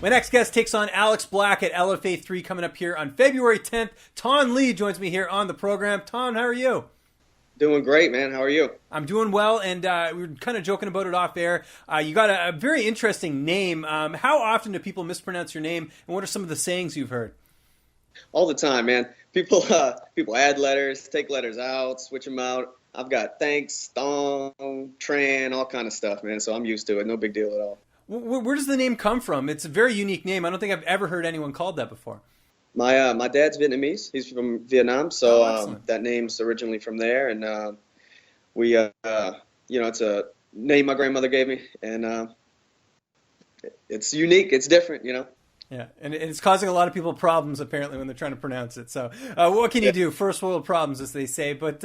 My next guest takes on Alex Black at LFA 3 coming up here on February 10th. Ton Lee joins me here on the program. Ton, how are you? Doing great, man. How are you? I'm doing well, and we were kind of joking about it off air. You got a very interesting name. How often do people mispronounce your name, and what are some of the sayings you've heard? All the time, man. People add letters, take letters out, switch them out. I've got thanks, thong, tran, all kind of stuff, man. So I'm used to it. No big deal at all. Where does the name come from? It's a very unique name. I don't think I've ever heard anyone called that before. My dad's Vietnamese. He's from Vietnam, so Excellent. that name's originally from there. And it's a name my grandmother gave me, and it's unique. It's different, Yeah, and it's causing a lot of people problems, apparently, when they're trying to pronounce it. So what can you do? First world problems, as they say. But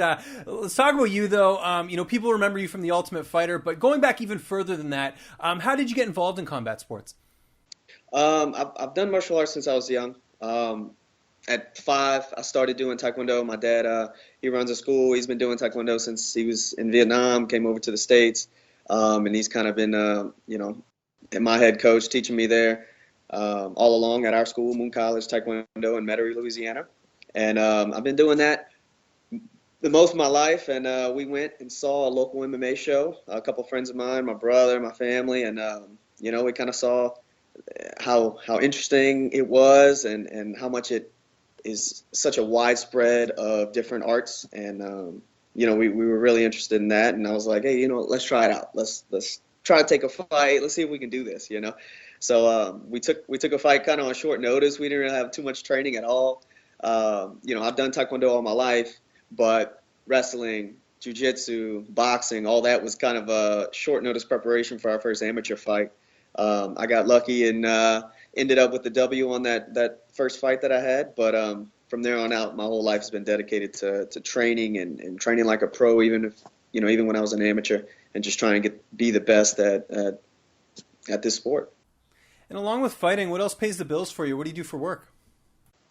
let's talk about you, though. People remember you from The Ultimate Fighter, but going back even further than that, how did you get involved in combat sports? I've done martial arts since I was young. At 5, I started doing Taekwondo. My dad, he runs a school. He's been doing Taekwondo since he was in Vietnam, came over to the States, and he's kind of been, my head coach, teaching me there. All along at our school, Moon College Taekwondo in Metairie, Louisiana. And I've been doing that the most of my life. And we went and saw a local MMA show, a couple friends of mine, my brother, my family. And, we kind of saw how interesting it was and how much it is such a widespread of different arts. And, we were really interested in that. And I was like, hey, let's try it out. Let's try to take a fight. Let's see if we can do this, So we took a fight kind of on short notice. We didn't really have too much training at all. I've done Taekwondo all my life, but wrestling, jiu-jitsu, boxing, all that was kind of a short notice preparation for our first amateur fight. I got lucky and ended up with the W on that first fight that I had. But from there on out, my whole life has been dedicated to training and training like a pro, even when I was an amateur, and just trying to be the best at this sport. And along with fighting, what else pays the bills for you? What do you do for work?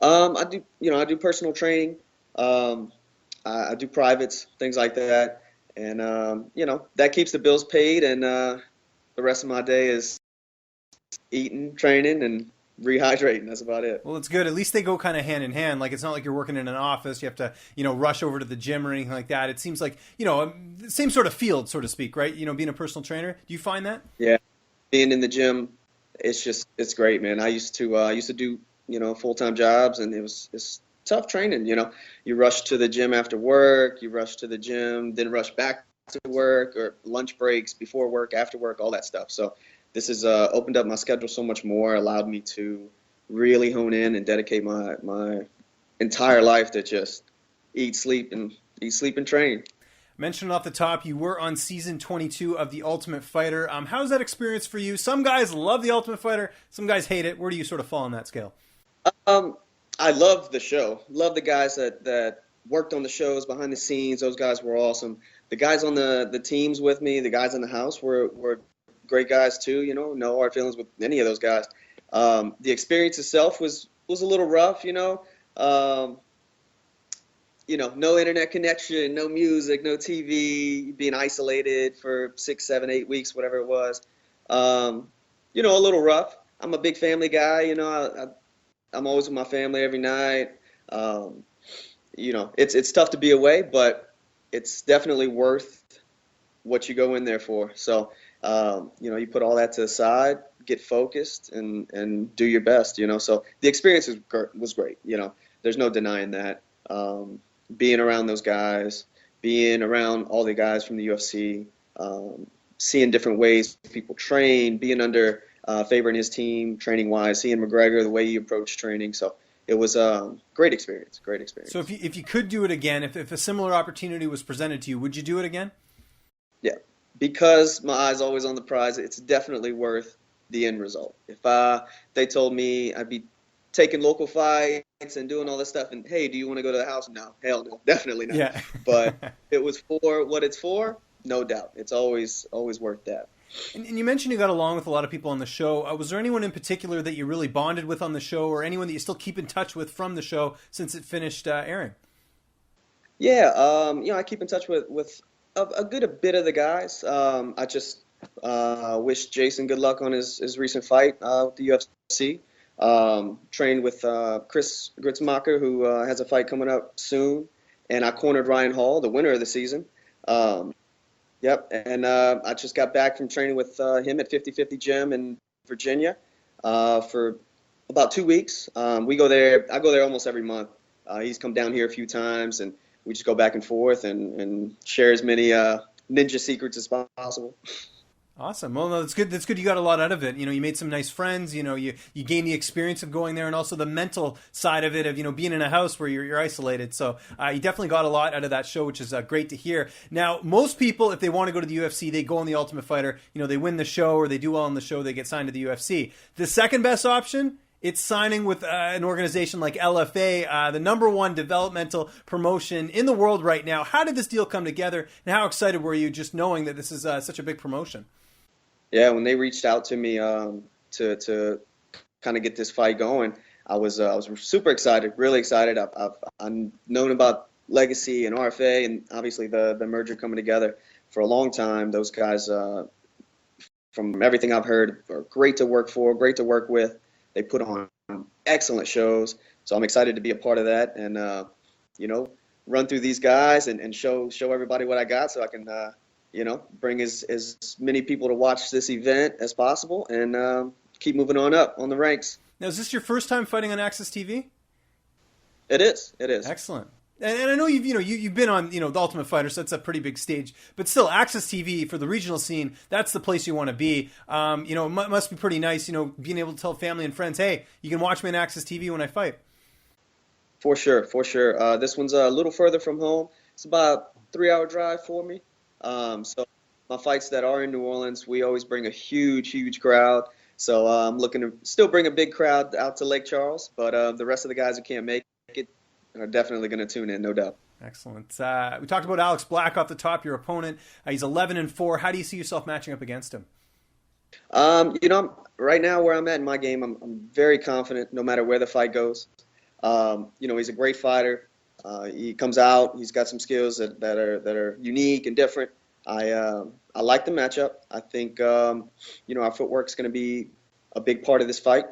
I do personal training. I do privates, things like that. And, that keeps the bills paid. And the rest of my day is eating, training, and rehydrating. That's about it. Well, it's good. At least they go kind of hand in hand. Like, it's not like you're working in an office. You have to, rush over to the gym or anything like that. It seems like, same sort of field, so to speak, right? Being a personal trainer. Do you find that? Yeah. Being in the gym, it's great, man. I used to do, full-time jobs, and it's tough training. You rush to the gym after work, you rush to the gym, then rush back to work, or lunch breaks, before work, after work, all that stuff. So this has opened up my schedule so much more, allowed me to really hone in and dedicate my entire life to just eat, sleep, and train. Mentioned off the top, you were on season 22 of The Ultimate Fighter. How's that experience for you? Some guys love The Ultimate Fighter. Some guys hate it. Where do you sort of fall on that scale? I love the show. Love the guys that worked on the shows behind the scenes. Those guys were awesome. The guys on the teams with me, the guys in the house were great guys too. No hard feelings with any of those guys. The experience itself was a little rough. No internet connection, no music, no TV, being isolated for 6, 7, 8 weeks, whatever it was. A little rough. I'm a big family guy. I'm always with my family every night. It's tough to be away, but it's definitely worth what you go in there for. So, you put all that to the side, get focused, and do your best. So the experience was great. There's no denying that. Being around those guys, being around all the guys from the UFC, seeing different ways people train, being under Faber and his team training-wise, seeing McGregor, the way he approached training. So it was a great experience, So if you could do it again, if a similar opportunity was presented to you, would you do it again? Yeah, because my eye's always on the prize, it's definitely worth the end result. If they told me I'd be taking local fights and doing all this stuff, and hey, do you want to go to the house? No, hell no, definitely not. Yeah. But it was for what it's for, no doubt. It's always worth that. And you mentioned you got along with a lot of people on the show. Was there anyone in particular that you really bonded with on the show, or anyone that you still keep in touch with from the show since it finished airing? Yeah, I keep in touch with a bit of the guys. Wish Jason good luck on his recent fight with the UFC. Trained with Chris Gritzmacher, who has a fight coming up soon. And I cornered Ryan Hall, the winner of the season. Um, Yep, and I just got back from training with him at 50/50 Gym in Virginia for about 2 weeks. I go there almost every month. He's come down here a few times, and we just go back and forth and share as many ninja secrets as possible. Awesome. Well, no, that's good. That's good. You got a lot out of it. You made some nice friends. You gained the experience of going there, and also the mental side of it of being in a house where you're isolated. So you definitely got a lot out of that show, which is great to hear. Now, most people, if they want to go to the UFC, they go on the Ultimate Fighter. They win the show or they do well on the show, they get signed to the UFC. The second best option, it's signing with an organization like LFA, the number one developmental promotion in the world right now. How did this deal come together, and how excited were you just knowing that this is such a big promotion? Yeah, when they reached out to me to kind of get this fight going, I was super excited, really excited. I've known about Legacy and RFA and obviously the merger coming together for a long time. Those guys, from everything I've heard, are great to work for, great to work with. They put on excellent shows, so I'm excited to be a part of that and run through these guys and show everybody what I got, so I can bring as many people to watch this event as possible and keep moving on up on the ranks. Now, is this your first time fighting on Access TV? It is. Excellent. And I know you've been on the Ultimate Fighter, so that's a pretty big stage. But still, Access TV for the regional scene, that's the place you want to be. It must be pretty nice, being able to tell family and friends, hey, you can watch me on Access TV when I fight. For sure. This one's a little further from home. It's about a 3-hour drive for me. So my fights that are in New Orleans, we always bring a huge crowd. So I'm looking to still bring a big crowd out to Lake Charles, but the rest of the guys who can't make it are definitely going to tune in, no doubt. Excellent. We talked about Alex Black off the top, your opponent. He's 11-4. How do you see yourself matching up against him? Right now where I'm at in my game, I'm very confident no matter where the fight goes. He's a great fighter. He comes out. He's got some skills that are unique and different. I like the matchup. I think our footwork is going to be a big part of this fight.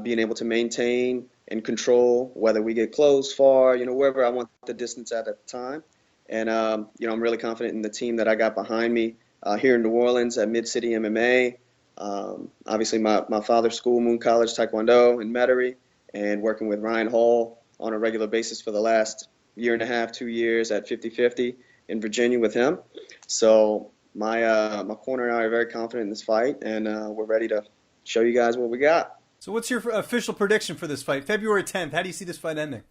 Being able to maintain and control whether we get close, far, wherever I want the distance at the time. And I'm really confident in the team that I got behind me here in New Orleans at Mid City MMA. Obviously, my father's school, Moon College Taekwondo in Metairie, and working with Ryan Hall on a regular basis for the last year and a half, 2 years at 50/50 in Virginia with him. So my corner and I are very confident in this fight, and we're ready to show you guys what we got. So what's your official prediction for this fight? February 10th, how do you see this fight ending?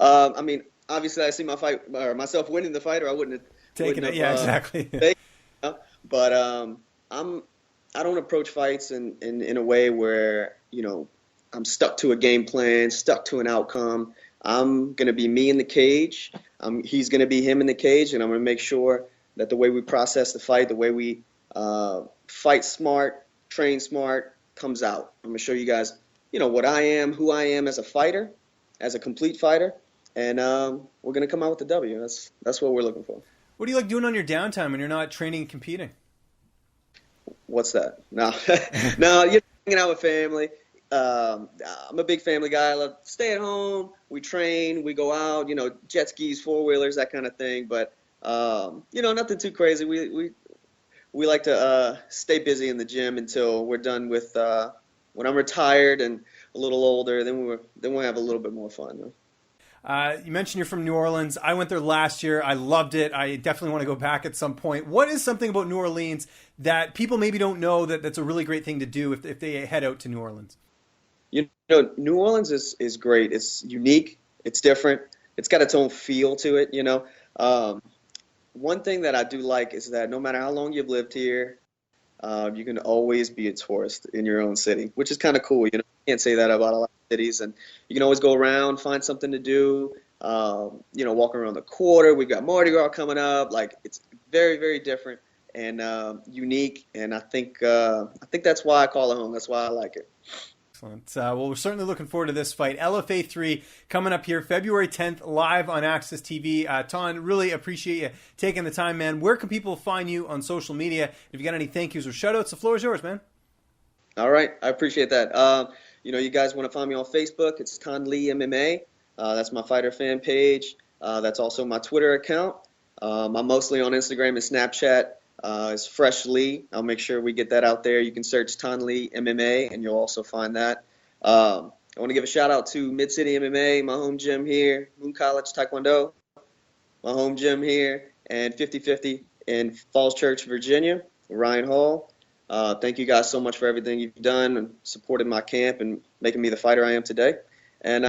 Obviously I see myself winning the fight, or I wouldn't have taken it. Yeah, exactly. But I don't approach fights in a way where, I'm stuck to a game plan, stuck to an outcome. I'm going to be me in the cage. He's going to be him in the cage, and I'm going to make sure that the way we process the fight, the way we fight smart, train smart, comes out. I'm going to show you guys, what I am, who I am as a fighter, as a complete fighter, and we're going to come out with the W. That's what we're looking for. What do you like doing on your downtime when you're not training and competing? What's that? No, no, you're hanging out with family. I'm a big family guy. I love to stay at home. We train. We go out. Jet skis, 4-wheelers, that kind of thing. But nothing too crazy. We like to stay busy in the gym until we're done with. When I'm retired and a little older, then we'll have a little bit more fun. You mentioned you're from New Orleans. I went there last year. I loved it. I definitely want to go back at some point. What is something about New Orleans that people maybe don't know that's a really great thing to do if they head out to New Orleans? New Orleans is great. It's unique. It's different. It's got its own feel to it. One thing that I do like is that no matter how long you've lived here, you can always be a tourist in your own city, which is kind of cool. You can't say that about a lot of cities, and you can always go around, find something to do. Walk around the quarter. We've got Mardi Gras coming up. Like, it's very, very different and unique. And I think that's why I call it home. That's why I like it. Excellent. Well, we're certainly looking forward to this fight. LFA 3 coming up here February 10th, live on Access TV. Thanh, really appreciate you taking the time, man. Where can people find you on social media? If you got any thank yous or shout outs, the floor is yours, man. All right. I appreciate that. You guys want to find me on Facebook. It's Thanh Lee MMA. That's my fighter fan page. That's also my Twitter account. I'm mostly on Instagram and Snapchat. It's Fresh Lee. I'll make sure we get that out there. You can search Thanh Lee MMA, and you'll also find that. I want to give a shout out to Mid City MMA, my home gym here, Moon College Taekwondo, my home gym here, and 50/50 in Falls Church, Virginia, Ryan Hall. Thank you guys so much for everything you've done and supported my camp and making me the fighter I am today. And